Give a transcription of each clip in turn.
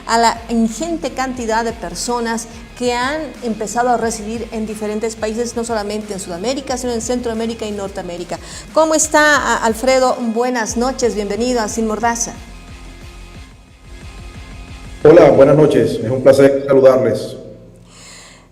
a la ingente cantidad de personas que han empezado a residir en diferentes países, no solamente en Sudamérica, sino en Centroamérica y Norteamérica. ¿Cómo está, Alfredo? Buenas noches, bienvenido a Sin Mordaza. Hola, buenas noches, es un placer saludarles.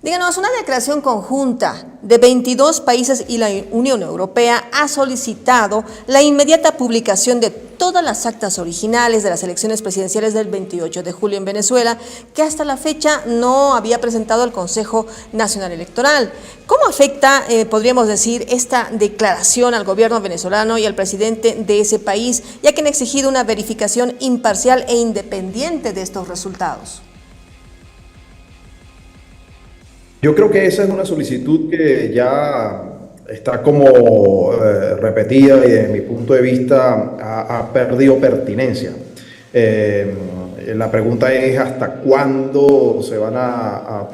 Díganos, una declaración conjunta de 22 países y la Unión Europea ha solicitado la inmediata publicación de todas las actas originales de las elecciones presidenciales del 28 de julio en Venezuela, que hasta la fecha no había presentado el Consejo Nacional Electoral. ¿Cómo afecta, podríamos decir, esta declaración al gobierno venezolano y al presidente de ese país, ya que han exigido una verificación imparcial e independiente de estos resultados? Yo creo que esa es una solicitud que ya está como repetida y desde mi punto de vista ha perdido pertinencia. La pregunta es hasta cuándo se va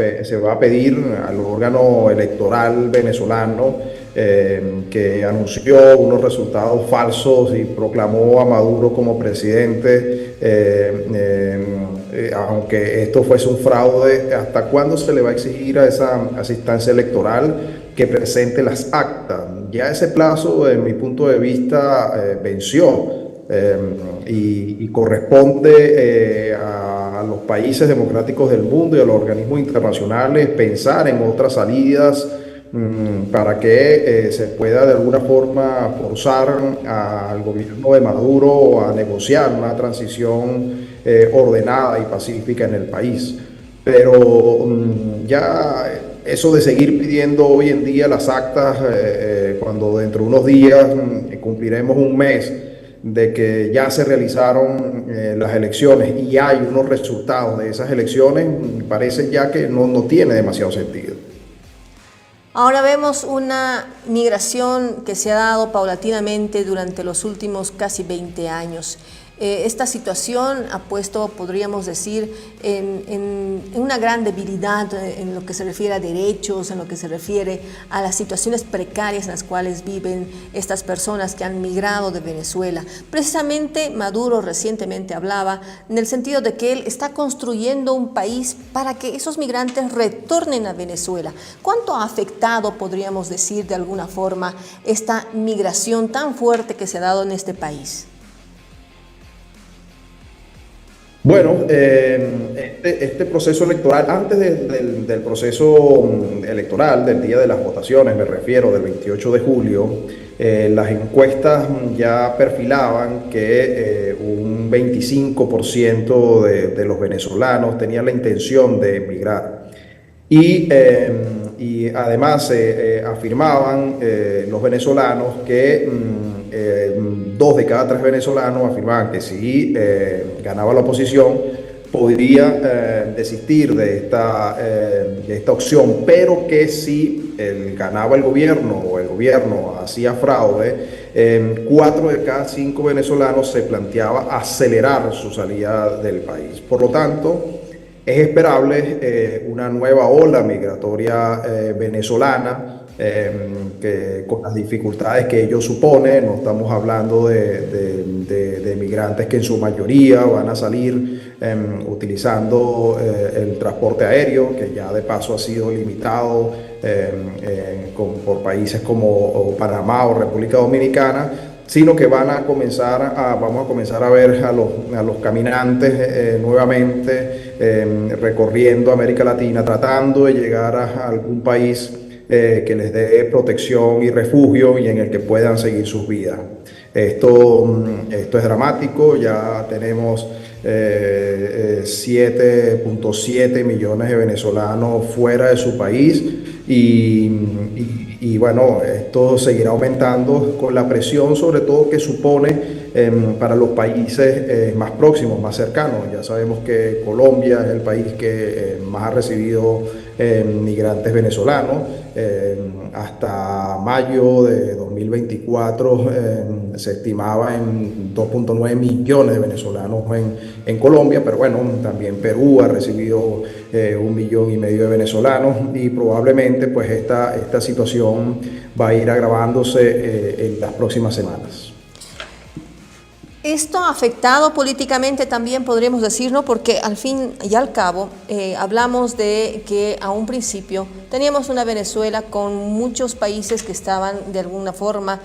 a pedir al órgano electoral venezolano que anunció unos resultados falsos y proclamó a Maduro como presidente, aunque esto fuese un fraude. ¿Hasta cuándo se le va a exigir a esa instancia electoral que presente las actas? Ya ese plazo, en mi punto de vista, venció. Y corresponde a los países democráticos del mundo y a los organismos internacionales pensar en otras salidas para que se pueda de alguna forma forzar al gobierno de Maduro a negociar una transición ordenada y pacífica en el país. Pero ya eso de seguir pidiendo hoy en día las actas, cuando dentro de unos días cumpliremos un mes de que ya se realizaron las elecciones y hay unos resultados de esas elecciones, parece ya que no tiene demasiado sentido. Ahora vemos una migración que se ha dado paulatinamente durante los últimos casi 20 años. Esta situación ha puesto, podríamos decir, en una gran debilidad en lo que se refiere a derechos, en lo que se refiere a las situaciones precarias en las cuales viven estas personas que han migrado de Venezuela. Precisamente Maduro recientemente hablaba en el sentido de que él está construyendo un país para que esos migrantes retornen a Venezuela. ¿Cuánto ha afectado, podríamos decir de alguna forma, esta migración tan fuerte que se ha dado en este país? Bueno, este proceso electoral, antes del proceso electoral, del día de las votaciones, me refiero, del 28 de julio, las encuestas ya perfilaban que un 25% de los venezolanos tenían la intención de emigrar. Y además afirmaban los venezolanos que 2 de cada 3 venezolanos afirmaban que si ganaba la oposición podría desistir de esta opción, pero que si ganaba el gobierno o el gobierno hacía fraude, 4 de cada 5 venezolanos se planteaba acelerar su salida del país. Por lo tanto, es esperable una nueva ola migratoria venezolana, que con las dificultades que ello supone. No estamos hablando de migrantes que en su mayoría van a salir utilizando el transporte aéreo, que ya de paso ha sido limitado por países como Panamá o República Dominicana, sino que vamos a comenzar a ver a los caminantes nuevamente recorriendo América Latina, tratando de llegar a algún país que les dé protección y refugio y en el que puedan seguir sus vidas. Esto es dramático. Ya tenemos 7.7 millones de venezolanos fuera de su país y bueno, esto seguirá aumentando con la presión sobre todo que supone para los países más próximos, más cercanos. Ya sabemos que Colombia es el país que más ha recibido migrantes venezolanos. Hasta mayo de 2024 se estimaba en 2.9 millones de venezolanos en Colombia, pero bueno, también Perú ha recibido 1,5 millones de venezolanos y probablemente pues esta situación va a ir agravándose en las próximas semanas. Esto ha afectado políticamente también, podríamos decir, ¿no? Porque al fin y al cabo hablamos de que a un principio teníamos una Venezuela con muchos países que estaban de alguna forma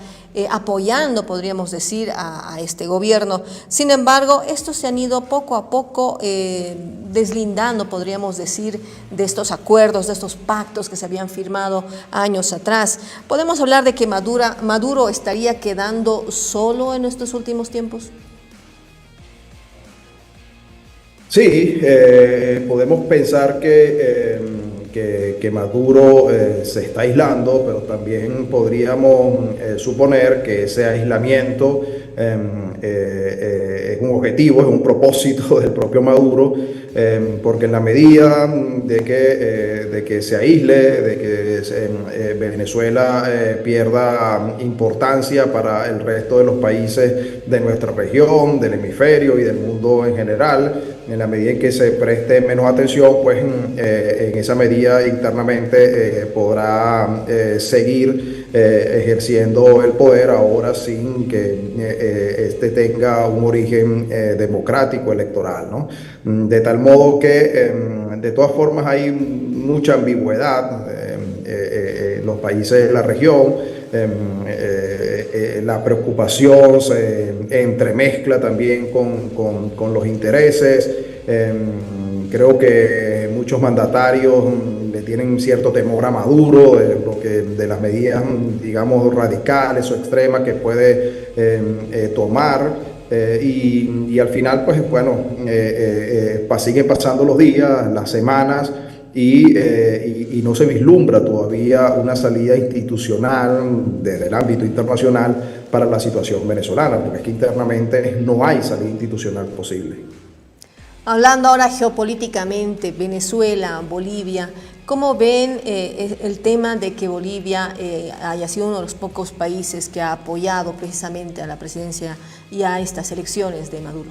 apoyando, podríamos decir, a este gobierno. Sin embargo, estos se han ido poco a poco deslindando, podríamos decir, de estos acuerdos, de estos pactos que se habían firmado años atrás. ¿Podemos hablar de que Maduro estaría quedando solo en estos últimos tiempos? Sí, podemos pensar que Maduro se está aislando, pero también podríamos suponer que ese aislamiento es un objetivo, es un propósito del propio Maduro, porque en la medida de que se aísle, de que Venezuela pierda importancia para el resto de los países de nuestra región, del hemisferio y del mundo en general, en la medida en que se preste menos atención, pues en esa medida internamente podrá seguir ejerciendo el poder ahora sin que este tenga un origen democrático electoral, ¿no? De tal modo que de todas formas hay mucha ambigüedad en los países de la región. La preocupación se entremezcla también con los intereses. Creo que muchos mandatarios le tienen cierto temor a Maduro de las medidas, digamos, radicales o extremas que puede tomar. Y al final, pues bueno, siguen pasando los días, las semanas, y no se vislumbra todavía una salida institucional desde el ámbito internacional para la situación venezolana, porque es que internamente no hay salida institucional posible. Hablando ahora geopolíticamente, Venezuela, Bolivia, ¿cómo ven el tema de que Bolivia haya sido uno de los pocos países que ha apoyado precisamente a la presidencia y a estas elecciones de Maduro?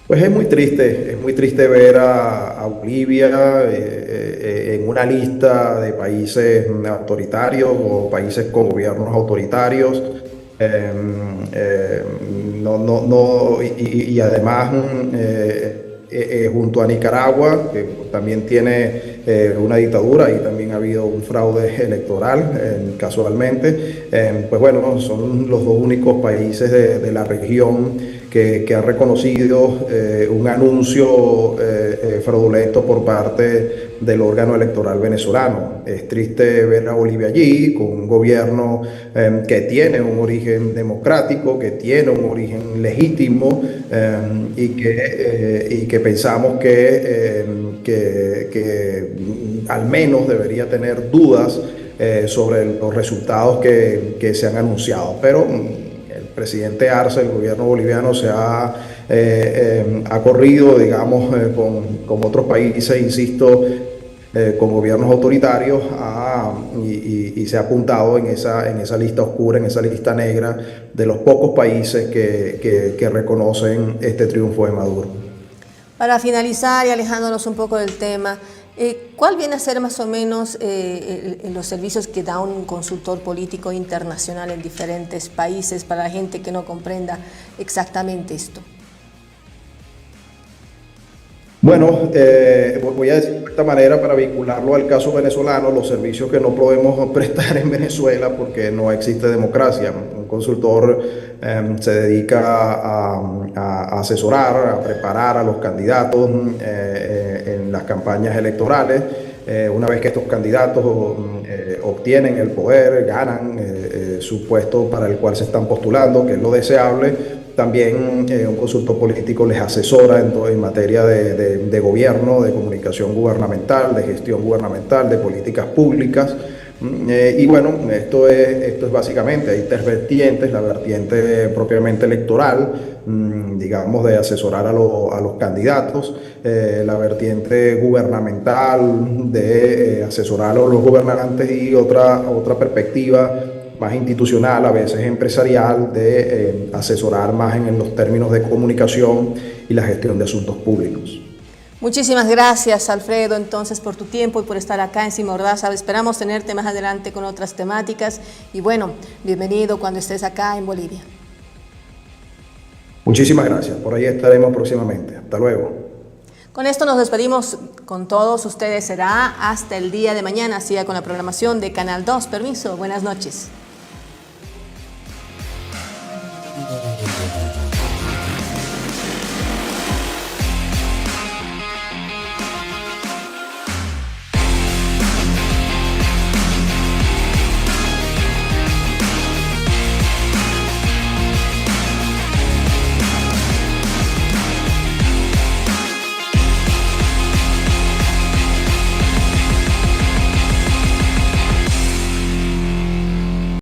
Pues es muy triste ver a Bolivia en una lista de países autoritarios o países con gobiernos autoritarios. Y además junto a Nicaragua, que también tiene una dictadura y también ha habido un fraude electoral casualmente, pues bueno, son los dos únicos países de la región que han reconocido un anuncio fraudulento por parte del órgano electoral venezolano. Es triste ver a Bolivia allí con un gobierno que tiene un origen democrático, que tiene un origen legítimo, y que pensamos que al menos debería tener dudas sobre los resultados que se han anunciado. Pero el presidente Arce, el gobierno boliviano, ha corrido, digamos, con otros países, insisto, con gobiernos autoritarios, y se ha apuntado en esa lista oscura, en esa lista negra de los pocos países que reconocen este triunfo de Maduro. Para finalizar y alejándonos un poco del tema, ¿cuál viene a ser más o menos los servicios que da un consultor político internacional en diferentes países para la gente que no comprenda exactamente esto? Bueno, voy a decir de esta manera para vincularlo al caso venezolano, los servicios que no podemos prestar en Venezuela porque no existe democracia. Un consultor se dedica a asesorar, a preparar a los candidatos en las campañas electorales. Una vez que estos candidatos obtienen el poder, ganan su puesto para el cual se están postulando, que es lo deseable, también un consultor político les asesora en materia de gobierno, de comunicación gubernamental, de gestión gubernamental, de políticas públicas. Y bueno, esto es básicamente, hay tres vertientes: la vertiente propiamente electoral, digamos, de asesorar a los candidatos; la vertiente gubernamental, de asesorar a los gobernantes; y otra perspectiva más institucional, a veces empresarial, de asesorar más en los términos de comunicación y la gestión de asuntos públicos. Muchísimas gracias, Alfredo, entonces, por tu tiempo y por estar acá en Simordaza. Esperamos tenerte más adelante con otras temáticas y bueno, bienvenido cuando estés acá en Bolivia. Muchísimas gracias. Por ahí estaremos próximamente. Hasta luego. Con esto nos despedimos con todos ustedes. Será hasta el día de mañana. Siga con la programación de Canal 2. Permiso. Buenas noches.